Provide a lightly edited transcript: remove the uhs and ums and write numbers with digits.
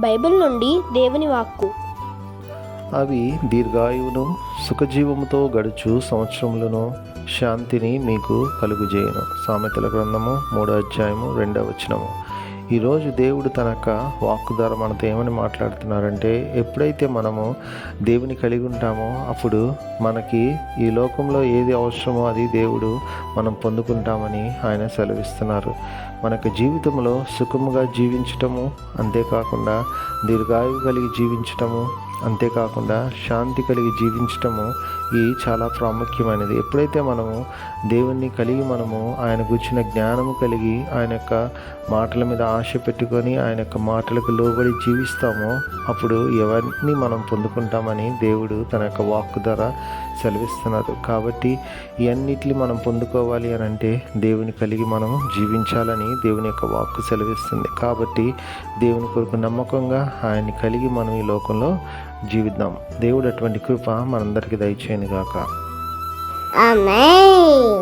Bible నుండి దేవుని వాక్కు. అవి దీర్ఘాయువును సుఖజీవముతో గడుచు సంవత్సరములను శాంతిని మీకు కలుగుజేయను. సామెతల గ్రంథము 3వ అధ్యాయము 2వ వచనము. ఈరోజు దేవుడు తన యొక్క వాక్కు ద్వారా మనతో ఏమని మాట్లాడుతున్నారంటే, ఎప్పుడైతే మనము దేవుని కలిగి ఉంటామో అప్పుడు మనకి ఈ లోకంలో ఏది అవసరమో అది దేవుడు మనం పొందుకుంటామని ఆయన సెలవిస్తున్నారు. మనకు జీవితంలో సుఖముగా జీవించటము, అంతేకాకుండా దీర్ఘాయువు కలిగి జీవించటము, అంతేకాకుండా శాంతి కలిగి జీవించటము ఇది చాలా ప్రాముఖ్యమైనది. ఎప్పుడైతే మనము దేవుణ్ణి కలిగి మనము ఆయన గురించిన జ్ఞానము కలిగి ఆయన యొక్క మాటల మీద ఆశ పెట్టుకొని ఆయన యొక్క మాటలకు లోబడి జీవిస్తామో అప్పుడు ఎవరిని మనం పొందుకుంటామని దేవుడు తన యొక్క వాక్కు ద్వారా సెలవిస్తున్నారు. కాబట్టి ఇవన్నిటిని మనం పొందుకోవాలి అని అంటే దేవుని కలిగి మనము జీవించాలని దేవుని యొక్క వాక్కు సెలవిస్తుంది. కాబట్టి దేవుని కొరకు నమ్మకంగా ఆయన్ని కలిగి మనం ఈ లోకంలో జీవిద్దాం. దేవుడు అటువంటి కృప మనందరికీ దయచేయను గాక. ఆమేన్.